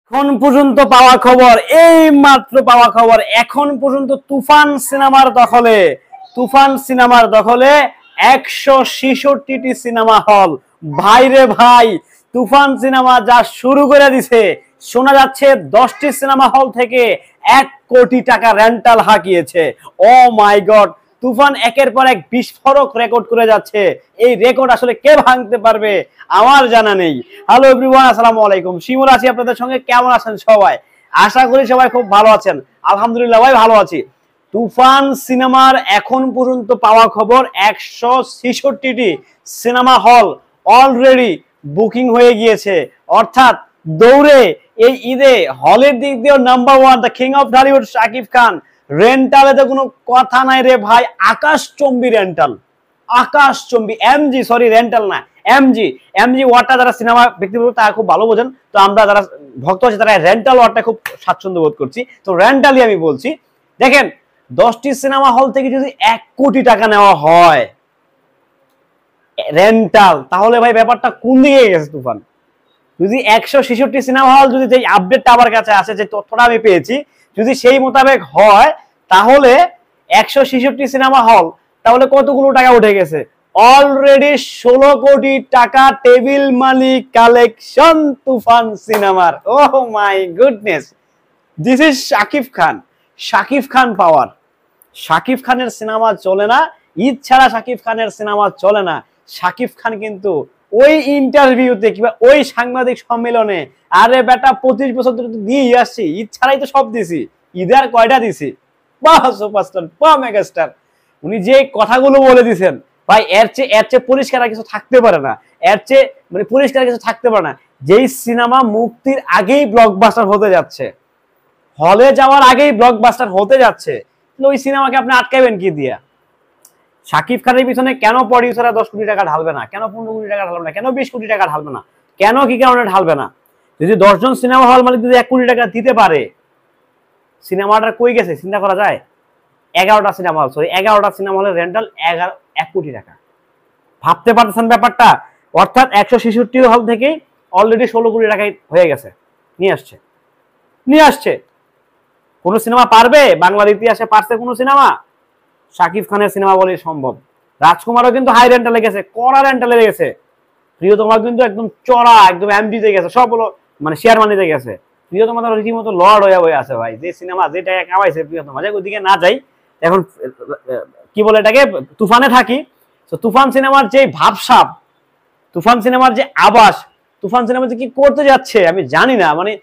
এখন পর্যন্ত পাওয়া খবর, এই মাত্র পাওয়া খবর, এখন পর্যন্ত তুফান সিনেমার দখলে 166টি সিনেমা হল। ভাই রে ভাই, তুফান সিনেমা যা শুরু করে দিছে, শোনা যাচ্ছে 10টি সিনেমা হল থেকে 1 কোটি টাকা রেন্টাল হাঁকিয়েছে। ও মাই গড, তুফান একের পর এক বিস্ফোরক রেকর্ড করে যাচ্ছে। এই রেকর্ড আসলে কে ভাঙতে পারবে আমার জানা নেই। হ্যালো এভরিওয়ান, আসসালামু আলাইকুম। শিমুল আছি আপনাদের সঙ্গে। কেমন আছেন সবাই? আশা করি সবাই খুব ভালো আছেন। আলহামদুলিল্লাহ ভাই, ভালো আছি। তুফান সিনেমার এখন পর্যন্ত পাওয়া খবর 166টি সিনেমা হল অলরেডি বুকিং হয়ে গিয়েছে। অর্থাৎ দৌড়ে এই ঈদে হলের দিক দিয়েও number one, the king of Dhallywood Shakib Khan. রেন্টালে তো কোনো কথা নাই রে ভাই, আকাশচম্বী রেন্টাল, আকাশচম্বী এমজি, সরি রেন্টাল না, এমজি ওয়ার্ডটা যারা সিনেমা ব্যক্তিগত তারা খুব ভালো বোঝেন, তো আমরা যারা ভক্ত আছি তারা রেন্টাল ওয়ার্ডটা খুব স্বাচ্ছন্দ্য বোধ করছি, তো রেন্টালই আমি বলছি। দেখেন, 10টি সিনেমা হল থেকে যদি 1 কোটি টাকা নেওয়া হয় রেন্টাল, তাহলে ভাই ব্যাপারটা কোন দিকে গেছে তুফান? যদি 166 সিনেমা হল, যদি যে আপডেটটা আমার কাছে আছে, যে তথ্যটা আমি পেয়েছি, যদি সেই মোতাবেক হয়, তাহলে 166 সিনেমা হল, তাহলে কতগুলো টাকা উঠে গেছে? অলরেডি 16 কোটি টাকা টেবিল মানি কালেকশন তুফান সিনেমার। Oh my goodness, this is Shakib Khan power. Shakib খানের সিনেমা চলে না, ঈদ ছাড়া শাকিব খানের সিনেমা চলে না। শাকিব খান কিন্তু ওই ইন্টারভিউতে কিংবা ওই সাংবাদিক সম্মেলনে, আরে বেটা 25 বছর ধরে তো দিয়ে আসছি, ঈদ ছাড়াই তো সব দিছি, ঈদে আর কয়টা দিছি? বাহ সুপারস্টার, বাহ মেগাস্টার। উনি যে কথাগুলো বলে দিয়েছেন ভাই, এর চেয়ে পরিষ্কার কিছু থাকতে পারে না, এর চেয়ে মানে পরিষ্কার কিছু থাকতে পারে না। যেই সিনেমা মুক্তির আগেই ব্লকবাস্টার হতে যাচ্ছে, হলে যাওয়ার আগেই ব্লকবাস্টার হতে যাচ্ছে, ওই সিনেমাকে আপনি আটকাবেন কি দিয়া? শাকিব খানের পিছনে কেন প্রডিউসাররা 10 কোটি টাকা ঢালবে না? কেন 15 কোটি টাকা ঢালবে না? কেন 20 কোটি টাকা ঢালবে না? কেন কি কারণে ঢালবে না? যদি 10 জন সিনেমা হল মালিক যদি 1 কোটি টাকা দিতে পারে, সিনেমাটা কই গেছে চিন্তা করা যায়। 11টা সিনেমা হল, 11টা সিনেমা হলের রেন্টাল 1 কোটি টাকা। ভাবতে পারতেছেন ব্যাপারটা? অর্থাৎ 166 হল থেকেই অলরেডি 16 কোটি টাকায় হয়ে গেছে, নিয়ে আসছে। কোন সিনেমা পারবে? বাংলার ইতিহাসে পারছে কোন সিনেমা? শাকিব খানের সিনেমা বলে সম্ভব। রাজকুমারও কিন্তু হাই রেন্টালে গেছে, কড়া রেন্টালে গেছে। প্রিয়তমা কিন্তু একদম চড়া, একদম এমডিতে গেছে, সব হলো মানে শেয়ার মানিতে গেছে। প্রিয়তমা তো রীতিমতো লর্ড হয়ে আছে ভাই। যে সিনেমা যে টাকা কামাইছে প্রিয়তমা, যে ওইদিকে না যাই, এখন কি বলে এটাকে, তুফানে থাকি। তো তুফান সিনেমার যে ভাবসাব, তুফান সিনেমার যে আবাস, তুফান সিনেমা যে কি করতে যাচ্ছে আমি জানি না। মানে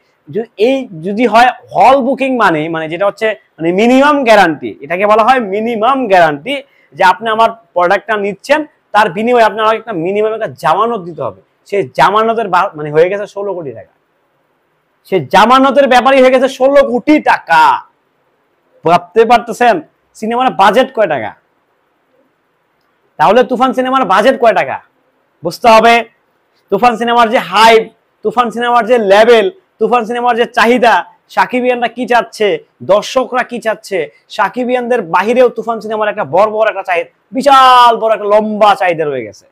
এই যদি হয় হল বুকিং, মানে যেটা হচ্ছে মানে মিনিমাম গ্যারান্টি, এটাকে বলা হয় মিনিমাম গ্যারান্টি, যে আপনি আমার প্রোডাক্টটা নিচ্ছেন, তার বিনিময়ে আপনার একটা মিনিমাম একটা জামানত দিতে হবে। সেই জামানতের মানে হয়ে গেছে 16 কোটি টাকা। সেই জামানতের ব্যাপারই হয়ে গেছে 16 কোটি টাকা। ভাবতে পারতেছেন সিনেমার বাজেট কয় টাকা? তাহলে তুফান সিনেমার বাজেট কয় টাকা বুঝতে হবে। তুফান সিনেমার যে হাইপ, তুফান সিনেমার যে লেভেল, তুফান সিনেমার যে চাহিদা, সাকিবিয়ানরা কি চাচ্ছে, দর্শকরা কি চাচ্ছে, সাকিবিয়ানদের বাহিরেও তুফান সিনেমার একটা বড় একটা চাহিদা, বিশাল বড় একটা লম্বা চাহিদা রয়ে গেছে।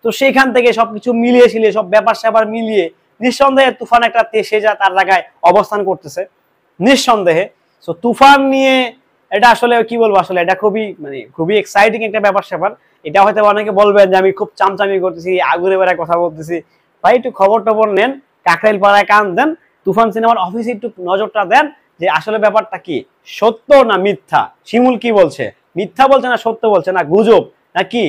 তো সেইখান থেকে সবকিছু মিলিয়ে ছিলিয়ে, সব ব্যাপার স্যাপার মিলিয়ে নিঃসন্দেহে তুফান একটা তেসে যা তার জায়গায় অবস্থান করতেছে, নিঃসন্দেহে। তো তুফান নিয়ে এটা আসলে কি বলবো, আসলে এটা খুবই এক্সাইটিং একটা ব্যাপার স্যাপার। এটা হয়তো অনেকে বলবেন যে আমি খুব চামচামি করতেছি, আগুনে বেড়ায় কথা বলতেছি। ভাই একটু খবর টবর নেন, কাকরাইল পাড়ায় কান দেন, তুফান সিনেমার অফিসে একটু নজরটা দেন, যে আসলে ব্যাপারটা কি, সত্য না মিথ্যা। শিমুল কি বলছে, মিথ্যা বলছে না সত্য বলছে, না গুজব না কি?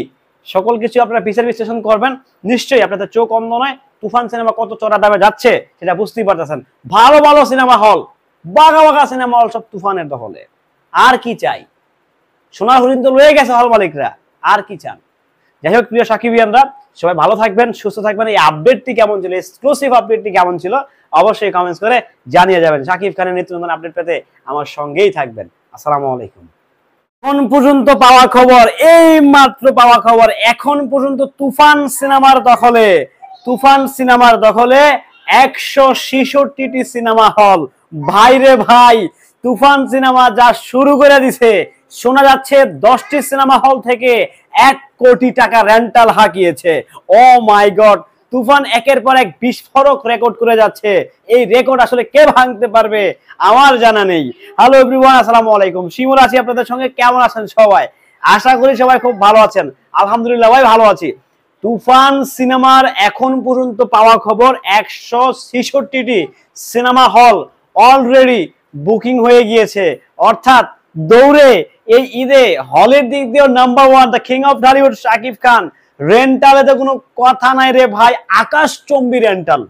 সকল কিছু আপনারা বিচার বিশ্লেষণ করবেন। নিশ্চয়ই আপনাদের চোখ অন্ধ নয়, তুফান সিনেমা কত চড়া দামে যাচ্ছে সেটা বুঝতেই পারতেছেন। ভালো ভালো সিনেমা হল, বাঘা সিনেমা হল সব তুফানের দখলে। আর কি চাই? সোনার হরিণ তো লয়ে গেছে হল মালিকরা, আর কি চান? যাই হোক প্রিয় সাকিবিয়ানরা, সবাই ভালো থাকবেন, সুস্থ থাকবেন। এই আপডেটটি কেমন ছিল, এক্সক্লুসিভ আপডেটটি কেমন ছিল, অবশ্যই কমেন্টস করে জানিয়ে যাবেন। শাকিব খানের নিত্য নতুন আপডেট পেতে আমার সঙ্গেই থাকবেন। আসসালামু আলাইকুম। এখন পর্যন্ত পাওয়া খবর, এই মাত্র পাওয়া খবর, এখন পর্যন্ত তুফান সিনেমার দখলে 166টি সিনেমা হল। ভাই রে ভাই, তুফান সিনেমা যা শুরু করে দিছে, শোনা যাচ্ছে 10টি সিনেমা হল থেকে 1 কোটি টাকা রেন্টাল হাঁকিয়েছে। ও মাই গড, তুফান একের পর এক বিস্ফোরক রেকর্ড করে যাচ্ছে। এই রেকর্ড আসলে কে ভাঙতে পারবে আমার জানা নেই। হ্যালো এভরিওয়ান, আসসালামু আলাইকুম। শিমুল আছি আপনাদের সঙ্গে। কেমন আছেন সবাই? আশা করি সবাই খুব ভালো আছেন। আলহামদুলিল্লাহ ভাই ভালো আছি। তুফান সিনেমার এখন পর্যন্ত পাওয়া খবর 166টি সিনেমা হল অলরেডি বুকিং হয়ে গিয়েছে, অর্থাৎ দৌড়ে এই ঈদে হলের দিক দিয়েও number one, the king of Dhallywood Shakib Khan. রেন্টালে তো কোনো কথা নাই রে ভাই, আকাশচম্বী রেন্টাল,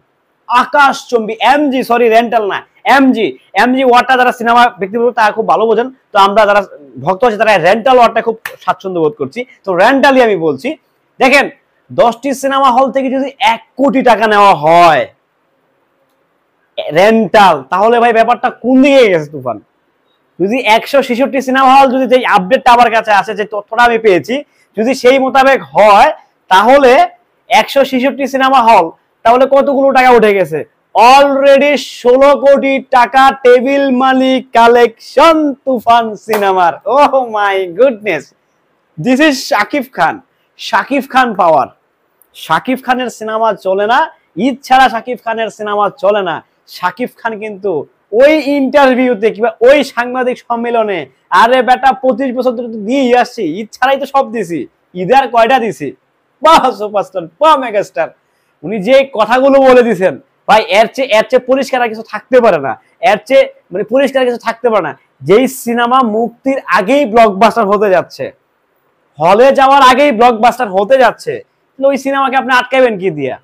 আকাশচম্বী এমজি, সরি রেন্টাল না এমজি ওয়ার্ডটা যারা সিনেমা ব্যক্তিগত তারা খুব ভালো বোঝেন, তো আমরা যারা ভক্ত আছি তারা রেন্টাল ওয়ার্ডটা খুব স্বাচ্ছন্দ্য বোধ করছি। তো রেন্টালই আমি বলছি। দেখেন 10টি সিনেমা হল থেকে যদি 1 কোটি টাকা নেওয়া হয় রেন্টাল, তাহলে ভাই ব্যাপারটা কোন দিকে গেছে তুফান। যদি 166টি সিনেমা হল, যদি যে আপডেটটা আমার কাছে আছে, যে তথ্যটা আমি পেয়েছি, যদি সেই মোতাবেক হয় তাহলে 166টি সিনেমা হল, তাহলে কতগুলো টাকা উঠে গেছে? অলরেডি 16 কোটি টাকা টেবিল মানি কালেকশন তুফান সিনেমার। Oh my goodness, this is Shakib Khan. Shakib Khan power. Shakib খানের সিনেমা চলে না, ঈদ ছাড়া শাকিব খানের সিনেমা চলে না। শাকিব খান কিন্তু ওই ইন্টারভিউতে কিংবা ওই সাংবাদিক সম্মেলনে, আরে বেটা 25 বছর ধরে তো দিয়েই আসছি, ঈদ ছাড়াই তো সব দিছি, ঈদে আর কয়টা দিছি? বাহ সুপারস্টার, বাহ মেগাস্টার। উনি যে কথাগুলো বলে দিছেন ভাই, এর চেয়ে পরিষ্কার আর কিছু থাকতে পারে না, এর চেয়ে মানে পরিষ্কার কিছু থাকতে পারে না। যেই সিনেমা মুক্তির আগেই ব্লকবাস্টার হতে যাচ্ছে, হলে যাওয়ার আগেই ব্লকবাস্টার হতে যাচ্ছে, ওই সিনেমাকে আপনি আটকাবেন কি দিয়া?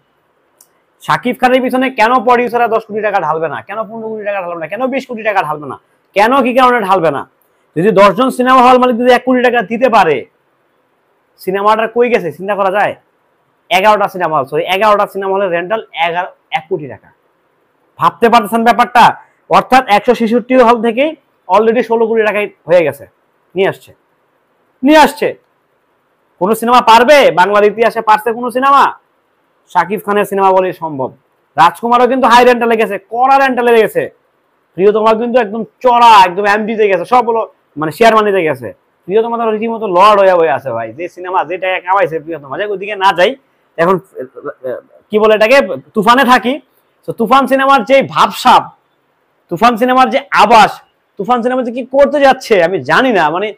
শাকিব খানের পিছনে কেন প্রডিউসাররা 10 কোটি টাকা ঢালবে না? কেন 15 কোটি টাকা ঢালবে না? কেন 20 কোটি টাকা ঢালবে না? কেন কি কারণে ঢালবে না? যদি 10 জন সিনেমা হল মালিক যদি 1 কোটি টাকা দিতে পারে, সিনেমাটা কই গেছে চিন্তা করা যায়? 11টা সিনেমা হল, সরি 11টা সিনেমা হলের রেন্টাল 1 কোটি টাকা। ভাবতে পারতেছেন ব্যাপারটা? অর্থাৎ 166 হল থেকে অলরেডি 16 কোটি টাকায় হয়ে গেছে, নিয়ে আসছে। কোন সিনেমা পারবে? বাংলার ইতিহাসে পারছে কোন সিনেমা? শাকিব খানের সিনেমা বলে সম্ভব। রাজকুমারও কিন্তু হাই রেন্টালে গেছে, কড়া রেন্টালে গেছে। প্রিয়তমা কিন্তু একদম চড়া, একদম এমডিতে গেছে, সব হলো মানে শেয়ার মানিতে গেছে। প্রিয়তমা তো রীতিমতো লর্ড হয়ে আছে ভাই। যে সিনেমা যে টাকা কামাইছে প্রিয়তমা, যাই ওইদিকে না যাই, এখন কি বলে এটাকে, তুফানে থাকি। তো তুফান সিনেমার যে ভাবসাব, তুফান সিনেমার যে আবাস, তুফান সিনেমা যে কি করতে যাচ্ছে আমি জানি না। মানে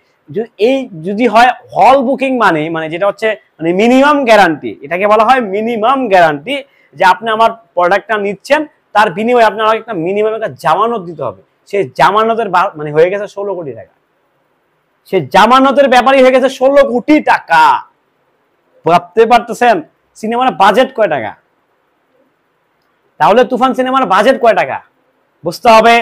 এই যদি হয় হল বুকিং, মানে যেটা হচ্ছে মানে মিনিমাম গ্যারান্টি, এটাকে বলা হয় মিনিমাম গ্যারান্টি, যে আপনি আমার প্রোডাক্টটা নিচ্ছেন, তার বিনিময়ে আপনার একটা মিনিমাম একটা জামানত দিতে হবে। সেই জামানতের মানে হয়ে গেছে 16 কোটি টাকা। সেই জামানতের ব্যাপারই হয়ে গেছে 16 কোটি টাকা। ভাবতে পারতেছেন সিনেমার বাজেট কয় টাকা? তাহলে তুফান সিনেমার বাজেট কয় টাকা বুঝতে হবে।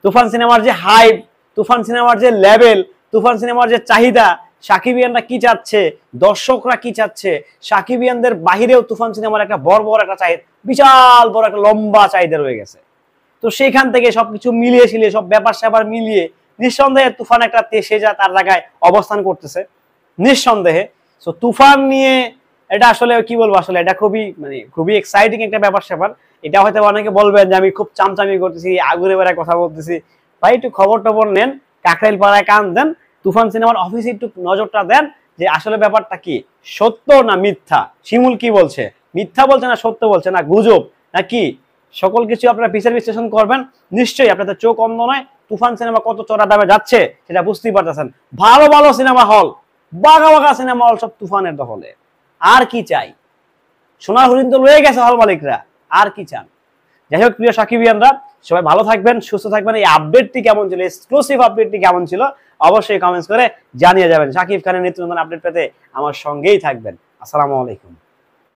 তুফান সিনেমার যে হাইপ, তুফান সিনেমার যে লেভেল, তুফান সিনেমার যে চাহিদা, সাকিবিয়ানরা কি চাচ্ছে, দর্শকরা কি চাচ্ছে, সাকিবিয়ানদের বাহিরেও তুফান সিনেমার একটা বড় একটা চাহিদা, বিশাল বড় একটা লম্বা চাহিদা রয়ে গেছে। তো সেইখান থেকে সবকিছু মিলিয়ে ছিলিয়ে, সব ব্যাপার স্যাপার মিলিয়ে নিঃসন্দেহে তুফান একটা তেসে যা তার জায়গায় অবস্থান করতেছে নিঃসন্দেহে। তো তুফান নিয়ে এটা আসলে কি বলবো, আসলে এটা খুবই এক্সাইটিং একটা ব্যাপার স্যাপার। এটা হয়তো অনেকে বলবেন যে আমি খুব চামচামি করতেছি, আগুনে বেড়ায় কথা বলতেছি। ভাই একটু খবর টবর নেন, কাকরাইল পাড়ায় কান দেন, তুফান সিনেমার অফিসে একটু নজরটা দেন, যে আসলে ব্যাপারটা কি, সত্য না মিথ্যা। শিমুল কি বলছে, মিথ্যা বলছে না সত্য বলছে, না গুজব নাকি? সকল কিছু আপনারা বিচার বিশ্লেষণ করবেন। নিশ্চয়ই আপনাদের চোখ অন্ধ নয়, তুফান সিনেমা কত চড়া দামে যাচ্ছে সেটা বুঝতেই পারতেছেন। ভালো সিনেমা হল, বাঘা সিনেমা হল সব তুফানের দখলে। আর কি চাই? সোনার হরিণ তো লয়ে গেছে হল মালিকরা, আর কি চান? যাই হোক প্রিয় সাকিবিয়ানরা, সবাই ভালো থাকবেন, সুস্থ থাকবেন। এই আপডেটটি কেমন ছিল, এক্সক্লুসিভ আপডেটটি কেমন ছিল, অবশ্যই কমেন্টস করে জানিয়ে যাবেন। সাকিব খানের নিত্য নতুন আপডেট পেতে আমার সঙ্গেই থাকবেন। আসসালামু আলাইকুম।